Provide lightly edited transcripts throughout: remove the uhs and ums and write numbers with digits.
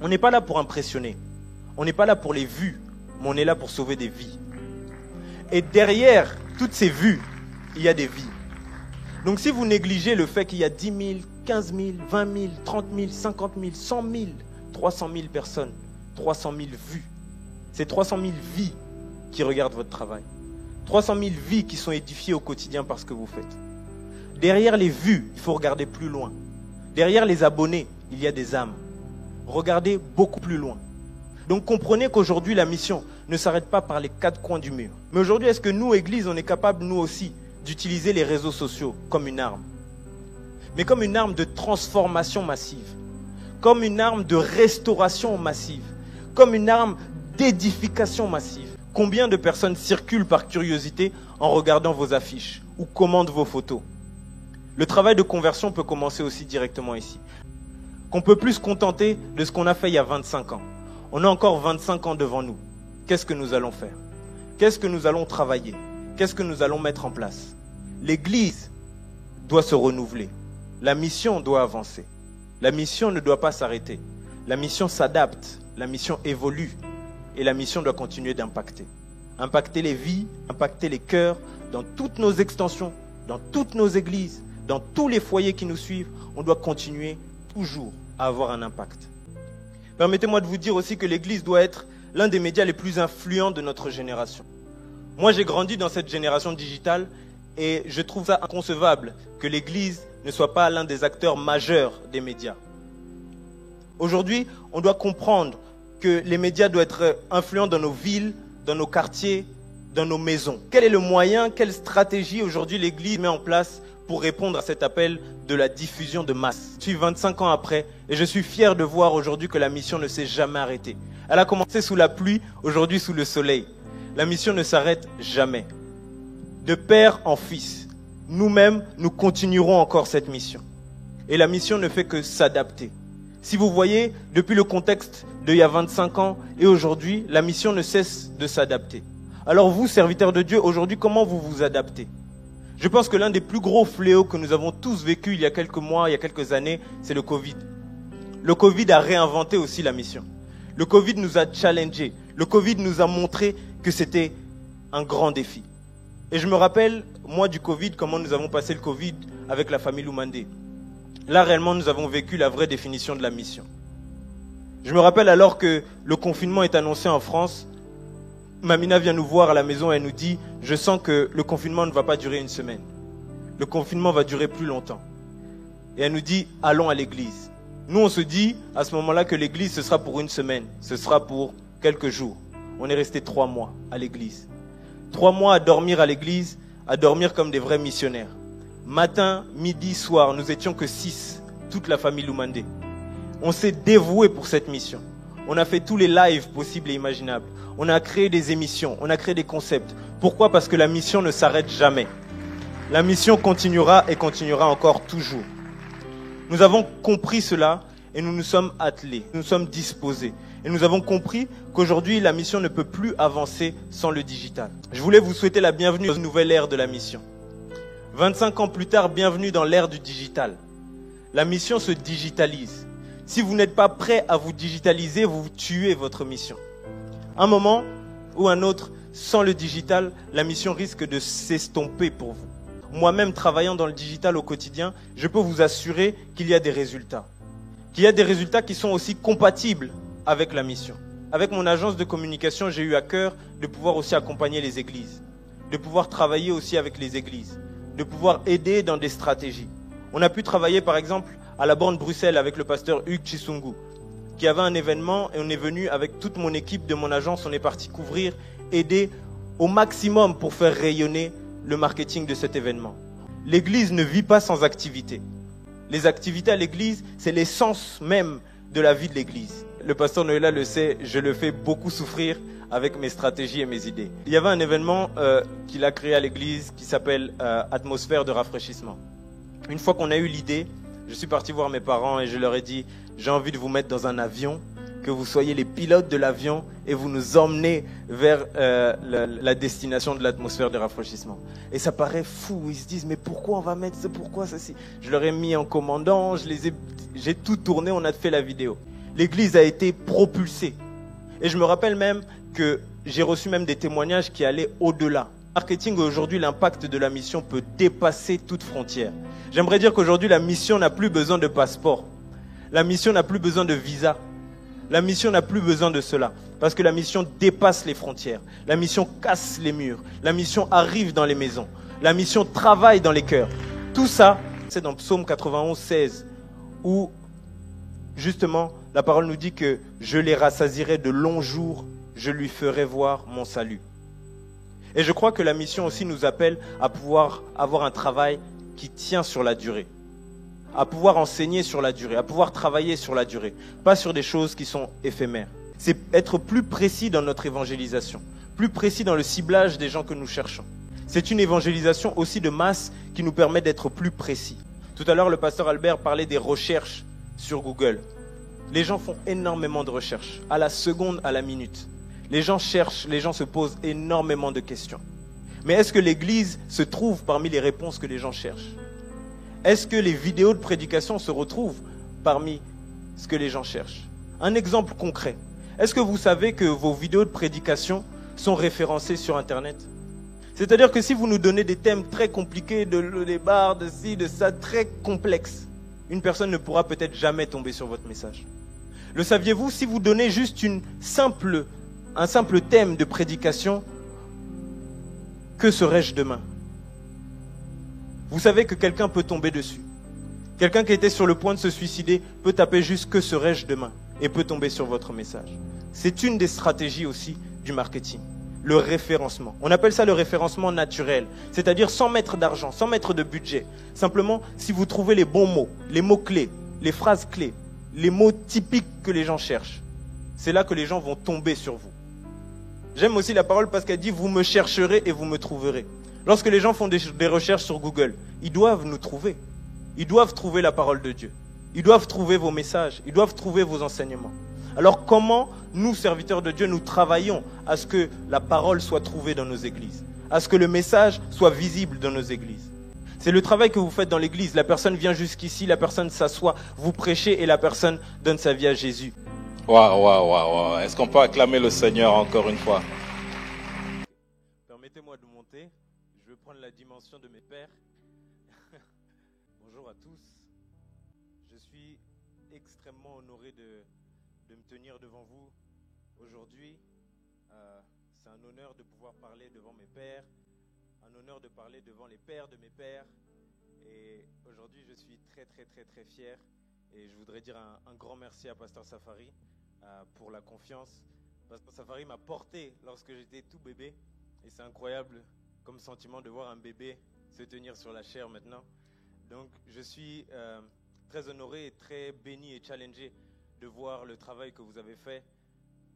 On n'est pas là pour impressionner. On n'est pas là pour les vues, mais on est là pour sauver des vies. Et derrière toutes ces vues, il y a des vies. Donc si vous négligez le fait qu'il y a 10 000, 15 000, 20 000, 30 000, 50 000, 100 000, 300 000 personnes, 300 000 vues, c'est 300 000 vies qui regardent votre travail. 300 000 vies qui sont édifiées au quotidien par ce que vous faites. Derrière les vues, il faut regarder plus loin. Derrière les abonnés, il y a des âmes. Regardez beaucoup plus loin. Donc comprenez qu'aujourd'hui, la mission ne s'arrête pas par les quatre coins du mur. Mais aujourd'hui, est-ce que nous, Église, on est capable, nous aussi, d'utiliser les réseaux sociaux comme une arme? Mais comme une arme de transformation massive. Comme une arme de restauration massive. Comme une arme d'édification massive. Combien de personnes circulent par curiosité en regardant vos affiches ou commandent vos photos? Le travail de conversion peut commencer aussi directement ici. Qu'on peut plus se contenter de ce qu'on a fait il y a 25 ans. On a encore 25 ans devant nous. Qu'est-ce que nous allons faire? Qu'est-ce que nous allons travailler? Qu'est-ce que nous allons mettre en place? L'Église doit se renouveler. La mission doit avancer. La mission ne doit pas s'arrêter. La mission s'adapte. La mission évolue. Et la mission doit continuer d'impacter. Impacter les vies, impacter les cœurs, dans toutes nos extensions, dans toutes nos églises, dans tous les foyers qui nous suivent. On doit continuer toujours à avoir un impact. Permettez-moi de vous dire aussi que l'Église doit être l'un des médias les plus influents de notre génération. Moi, j'ai grandi dans cette génération digitale et je trouve ça inconcevable que l'Église ne soit pas l'un des acteurs majeurs des médias. Aujourd'hui, on doit comprendre que les médias doivent être influents dans nos villes, dans nos quartiers, dans nos maisons. Quel est le moyen, quelle stratégie aujourd'hui l'Église met en place pour répondre à cet appel de la diffusion de masse? Je suis 25 ans après et je suis fier de voir aujourd'hui que la mission ne s'est jamais arrêtée. Elle a commencé sous la pluie, aujourd'hui sous le soleil. La mission ne s'arrête jamais. De père en fils, nous-mêmes, nous continuerons encore cette mission. Et la mission ne fait que s'adapter. Si vous voyez, depuis le contexte d'il y a 25 ans et aujourd'hui, la mission ne cesse de s'adapter. Alors vous, serviteurs de Dieu, aujourd'hui, comment vous vous adaptez? Je pense que l'un des plus gros fléaux que nous avons tous vécu il y a quelques mois, il y a quelques années, c'est le Covid. Le Covid a réinventé aussi la mission. Le Covid nous a challengés. Le Covid nous a montré que c'était un grand défi. Et je me rappelle, moi, du Covid, comment nous avons passé le Covid avec la famille Lumandé. Là, réellement, nous avons vécu la vraie définition de la mission. Je me rappelle alors que le confinement est annoncé en France, Mamina vient nous voir à la maison et elle nous dit « Je sens que le confinement ne va pas durer une semaine. Le confinement va durer plus longtemps. » Et elle nous dit « Allons à l'église. » Nous, on se dit à ce moment-là que l'église, ce sera pour une semaine. Ce sera pour quelques jours. On est resté 3 mois à l'église. 3 mois à dormir à l'église, à dormir comme des vrais missionnaires. Matin, midi, soir, nous étions que 6, toute la famille Lumandé. On s'est dévoué pour cette mission. On a fait tous les lives possibles et imaginables. On a créé des émissions, on a créé des concepts. Pourquoi? Parce que la mission ne s'arrête jamais. La mission continuera et continuera encore toujours. Nous avons compris cela et nous nous sommes attelés, nous sommes disposés. Et nous avons compris qu'aujourd'hui, la mission ne peut plus avancer sans le digital. Je voulais vous souhaiter la bienvenue dans une nouvelle ère de la mission. 25 ans plus tard, bienvenue dans l'ère du digital. La mission se digitalise. Si vous n'êtes pas prêt à vous digitaliser, vous tuez votre mission. Un moment ou un autre, sans le digital, la mission risque de s'estomper pour vous. Moi-même, travaillant dans le digital au quotidien, je peux vous assurer qu'il y a des résultats. Qu'il y a des résultats qui sont aussi compatibles avec la mission. Avec mon agence de communication, j'ai eu à cœur de pouvoir aussi accompagner les églises, de pouvoir travailler aussi avec les églises, de pouvoir aider dans des stratégies. On a pu travailler par exemple à la borne Bruxelles avec le pasteur Hugues Chisungu, qui avait un événement et on est venu avec toute mon équipe de mon agence, on est parti couvrir, aider au maximum pour faire rayonner le marketing de cet événement. L'église ne vit pas sans activité. Les activités à l'église, c'est l'essence même de la vie de l'église. Le pasteur Noëlla le sait, je le fais beaucoup souffrir avec mes stratégies et mes idées. Il y avait un événement qu'il a créé à l'église qui s'appelle Atmosphère de rafraîchissement. Une fois qu'on a eu l'idée, je suis parti voir mes parents et je leur ai dit « J'ai envie de vous mettre dans un avion, que vous soyez les pilotes de l'avion et vous nous emmenez vers la destination de l'atmosphère de rafraîchissement. » Et ça paraît fou, ils se disent « Mais pourquoi on va mettre ça, pourquoi ça ?» Je leur ai mis en commandant, j'ai tout tourné, on a fait la vidéo. l'Église a été propulsée. Et je me rappelle même que j'ai reçu même des témoignages qui allaient au-delà. Marketing, aujourd'hui, l'impact de la mission peut dépasser toute frontière. J'aimerais dire qu'aujourd'hui, la mission n'a plus besoin de passeport. La mission n'a plus besoin de visa. La mission n'a plus besoin de cela. Parce que la mission dépasse les frontières. La mission casse les murs. La mission arrive dans les maisons. La mission travaille dans les cœurs. Tout ça, c'est dans Psaume 91, 16, où justement, la parole nous dit que je les rassasierai de longs jours, je lui ferai voir mon salut. Et je crois que la mission aussi nous appelle à pouvoir avoir un travail qui tient sur la durée, à pouvoir enseigner sur la durée, à pouvoir travailler sur la durée, pas sur des choses qui sont éphémères. C'est être plus précis dans notre évangélisation, plus précis dans le ciblage des gens que nous cherchons. C'est une évangélisation aussi de masse qui nous permet d'être plus précis. Tout à l'heure, le pasteur Albert parlait des recherches sur Google. Les gens font énormément de recherches, à la seconde, à la minute. Les gens cherchent, les gens se posent énormément de questions. Mais est-ce que l'Église se trouve parmi les réponses que les gens cherchent? Est-ce que les vidéos de prédication se retrouvent parmi ce que les gens cherchent? Un exemple concret. Est-ce que vous savez que vos vidéos de prédication sont référencées sur Internet? C'est-à-dire que si vous nous donnez des thèmes très compliqués, des barres, de ci, de ça, très complexes, une personne ne pourra peut-être jamais tomber sur votre message. Le saviez-vous, si vous donnez juste un simple thème de prédication, que serais-je demain? Vous savez que quelqu'un peut tomber dessus. Quelqu'un qui était sur le point de se suicider peut taper juste que serais-je demain et peut tomber sur votre message. C'est une des stratégies aussi du marketing, le référencement. On appelle ça le référencement naturel, c'est-à-dire sans mettre d'argent, sans mettre de budget. Simplement, si vous trouvez les bons mots, les mots-clés, les phrases clés, les mots typiques que les gens cherchent, c'est là que les gens vont tomber sur vous. J'aime aussi la parole parce qu'elle dit « vous me chercherez et vous me trouverez ». Lorsque les gens font des recherches sur Google, ils doivent nous trouver. Ils doivent trouver la parole de Dieu. Ils doivent trouver vos messages. Ils doivent trouver vos enseignements. Alors comment nous, serviteurs de Dieu, nous travaillons à ce que la parole soit trouvée dans nos églises, à ce que le message soit visible dans nos églises? C'est le travail que vous faites dans l'église. La personne vient jusqu'ici, la personne s'assoit, vous prêchez et la personne donne sa vie à Jésus. Waouh. Est-ce qu'on peut acclamer le Seigneur encore une fois? Permettez-moi de monter. Je vais prendre la dimension de mes pères. Bonjour à tous. Je suis extrêmement honoré de me tenir devant vous aujourd'hui. C'est un honneur de pouvoir parler devant mes pères, un honneur de parler devant les pères de mes pères. Et aujourd'hui, je suis très fier. Et je voudrais dire un grand merci à Pasteur Safari pour la confiance. Pasteur Safari m'a porté lorsque j'étais tout bébé. Et c'est incroyable comme sentiment de voir un bébé se tenir sur la chair maintenant. Donc je suis très honoré et très béni et challengé de voir le travail que vous avez fait.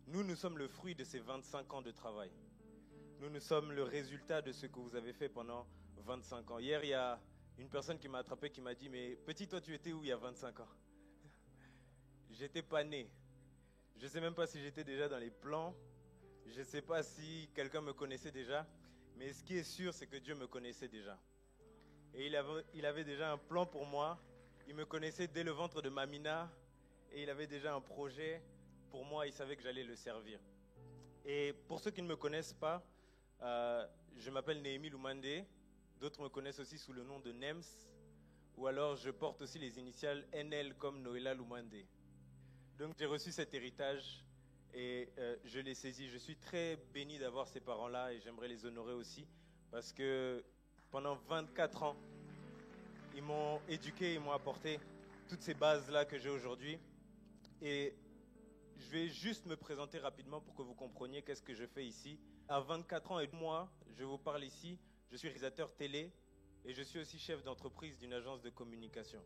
Nous sommes le fruit de ces 25 ans de travail. Nous sommes le résultat de ce que vous avez fait pendant 25 ans. Hier, il y a une personne qui m'a attrapé, qui m'a dit « Mais petit, toi, tu étais où il y a 25 ans ?» J'étais pas né. Je ne sais même pas si j'étais déjà dans les plans. Je ne sais pas si quelqu'un me connaissait déjà. Mais ce qui est sûr, c'est que Dieu me connaissait déjà. Et il avait déjà un plan pour moi. Il me connaissait dès le ventre de Mamina. Et il avait déjà un projet pour moi. Il savait que j'allais le servir. Et pour ceux qui ne me connaissent pas, je m'appelle Néhémie Lumande. D'autres me connaissent aussi sous le nom de Nems. Ou alors je porte aussi les initiales NL comme Noëlla Lumande. Donc j'ai reçu cet héritage et je l'ai saisi. Je suis très béni d'avoir ces parents-là et j'aimerais les honorer aussi parce que pendant 24 ans, ils m'ont éduqué, ils m'ont apporté toutes ces bases-là que j'ai aujourd'hui. Et je vais juste me présenter rapidement pour que vous compreniez qu'est-ce que je fais ici. À 24 ans et moi, je vous parle ici, je suis réalisateur télé et je suis aussi chef d'entreprise d'une agence de communication.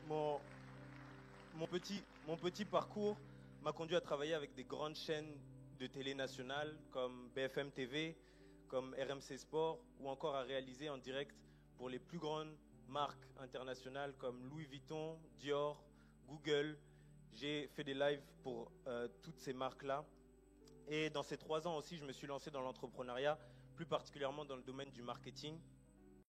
Mon petit parcours m'a conduit à travailler avec des grandes chaînes de télé nationales comme BFM TV, comme RMC Sport ou encore à réaliser en direct pour les plus grandes marques internationales comme Louis Vuitton, Dior, Google. J'ai fait des lives pour toutes ces marques-là. Et dans ces 3 ans aussi, je me suis lancé dans l'entrepreneuriat, plus particulièrement dans le domaine du marketing.